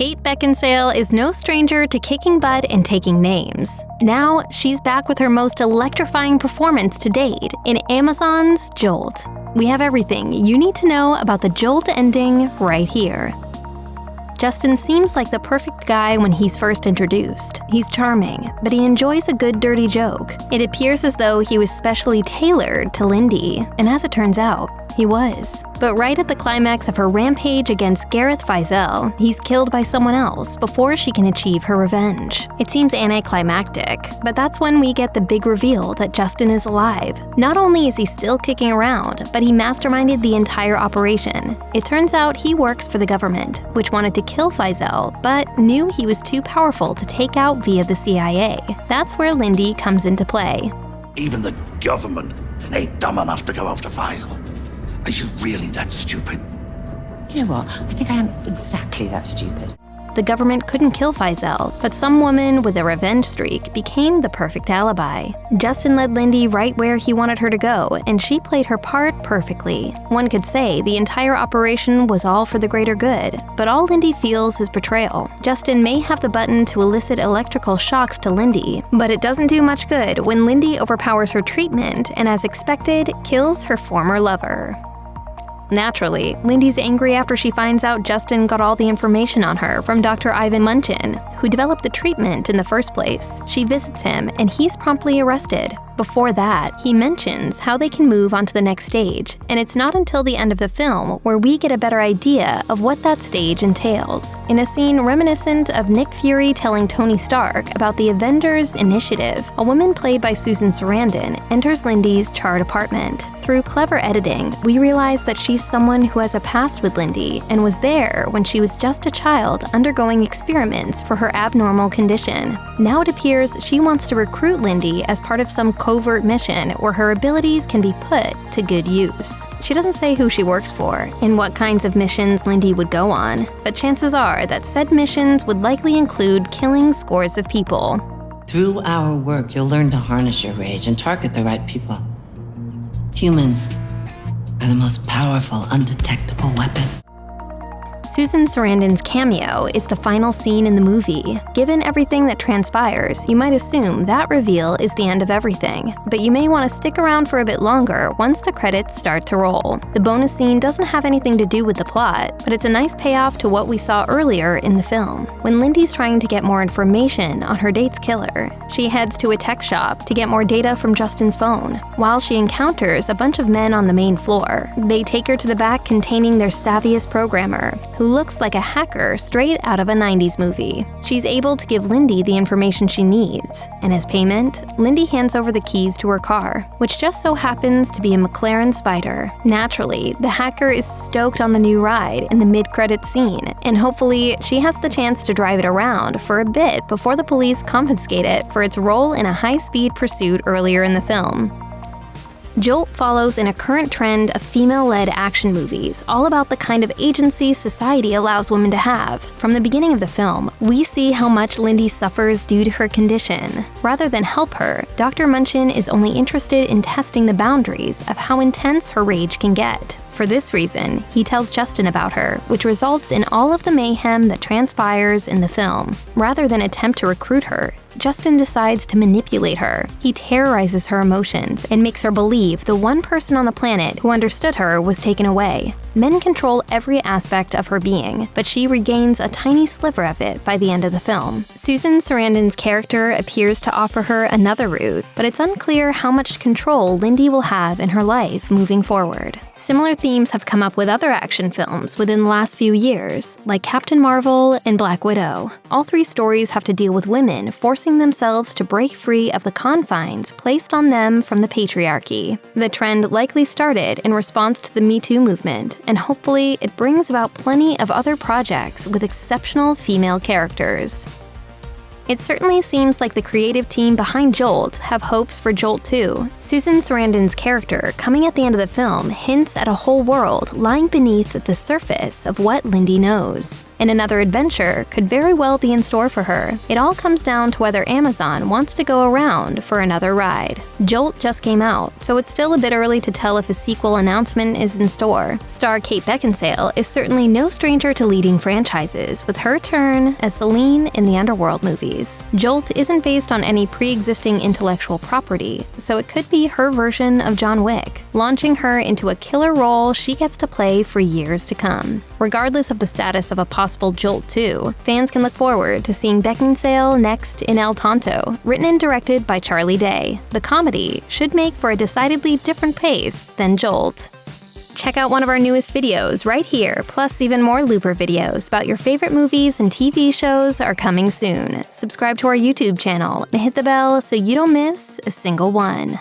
Kate Beckinsale is no stranger to kicking butt and taking names. Now, she's back with her most electrifying performance to date in Amazon's Jolt. We have everything you need to know about the Jolt ending right here. Justin seems like the perfect guy when he's first introduced. He's charming, but he enjoys a good dirty joke. It appears as though he was specially tailored to Lindy, and as it turns out, he was. But right at the climax of her rampage against Gareth Feisal, he's killed by someone else before she can achieve her revenge. It seems anticlimactic, but that's when we get the big reveal that Justin is alive. Not only is he still kicking around, but he masterminded the entire operation. It turns out he works for the government, which wanted to kill Feisal, but knew he was too powerful to take out via the CIA. That's where Lindy comes into play. Even the government ain't dumb enough to go after Feisal. Are you really that stupid? You know what? I think I am exactly that stupid. The government couldn't kill Feisal, but some woman with a revenge streak became the perfect alibi. Justin led Lindy right where he wanted her to go, and she played her part perfectly. One could say the entire operation was all for the greater good, but all Lindy feels is betrayal. Justin may have the button to elicit electrical shocks to Lindy, but it doesn't do much good when Lindy overpowers her treatment and, as expected, kills her former lover. Naturally, Lindy's angry after she finds out Justin got all the information on her from Dr. Ivan Munchin, who developed the treatment in the first place. She visits him, and he's promptly arrested. Before that, he mentions how they can move on to the next stage, and it's not until the end of the film where we get a better idea of what that stage entails. In a scene reminiscent of Nick Fury telling Tony Stark about the Avengers Initiative, a woman played by Susan Sarandon enters Lindy's charred apartment. Through clever editing, we realize that she's someone who has a past with Lindy and was there when she was just a child undergoing experiments for her abnormal condition. Now it appears she wants to recruit Lindy as part of some covert mission where her abilities can be put to good use. She doesn't say who she works for and what kinds of missions Lindy would go on, but chances are that said missions would likely include killing scores of people. Through our work, you'll learn to harness your rage and target the right people. Humans are the most powerful, undetectable weapon. Susan Sarandon's cameo is the final scene in the movie. Given everything that transpires, you might assume that reveal is the end of everything, but you may want to stick around for a bit longer once the credits start to roll. The bonus scene doesn't have anything to do with the plot, but it's a nice payoff to what we saw earlier in the film. When Lindy's trying to get more information on her date's killer, she heads to a tech shop to get more data from Justin's phone. While she encounters a bunch of men on the main floor, they take her to the back containing their savviest programmer, who looks like a hacker straight out of a 90s movie. She's able to give Lindy the information she needs, and as payment, Lindy hands over the keys to her car, which just so happens to be a McLaren Spider. Naturally, the hacker is stoked on the new ride in the mid-credits scene, and hopefully she has the chance to drive it around for a bit before the police confiscate it for its role in a high-speed pursuit earlier in the film. Jolt follows in a current trend of female-led action movies, all about the kind of agency society allows women to have. From the beginning of the film, we see how much Lindy suffers due to her condition. Rather than help her, Dr. Munchin is only interested in testing the boundaries of how intense her rage can get. For this reason, he tells Justin about her, which results in all of the mayhem that transpires in the film. Rather than attempt to recruit her, Justin decides to manipulate her. He terrorizes her emotions and makes her believe the one person on the planet who understood her was taken away. Men control every aspect of her being, but she regains a tiny sliver of it by the end of the film. Susan Sarandon's character appears to offer her another route, but it's unclear how much control Lindy will have in her life moving forward. Similar themes have come up with other action films within the last few years, like Captain Marvel and Black Widow. All three stories have to deal with women forcing themselves to break free of the confines placed on them from the patriarchy. The trend likely started in response to the Me Too movement, and hopefully it brings about plenty of other projects with exceptional female characters. It certainly seems like the creative team behind Jolt have hopes for Jolt 2. Susan Sarandon's character, coming at the end of the film, hints at a whole world lying beneath the surface of what Lindy knows. and another adventure could very well be in store for her. It all comes down to whether Amazon wants to go around for another ride. Jolt just came out, so it's still a bit early to tell if a sequel announcement is in store. Star Kate Beckinsale is certainly no stranger to leading franchises, with her turn as Celine in the Underworld movies. Jolt isn't based on any pre-existing intellectual property, so it could be her version of John Wick, launching her into a killer role she gets to play for years to come. Regardless of the status of a possible Jolt 2, fans can look forward to seeing Beckinsale next in El Tonto, written and directed by Charlie Day. The comedy should make for a decidedly different pace than Jolt. Check out one of our newest videos right here, plus even more Looper videos about your favorite movies and TV shows are coming soon. Subscribe to our YouTube channel and hit the bell so you don't miss a single one.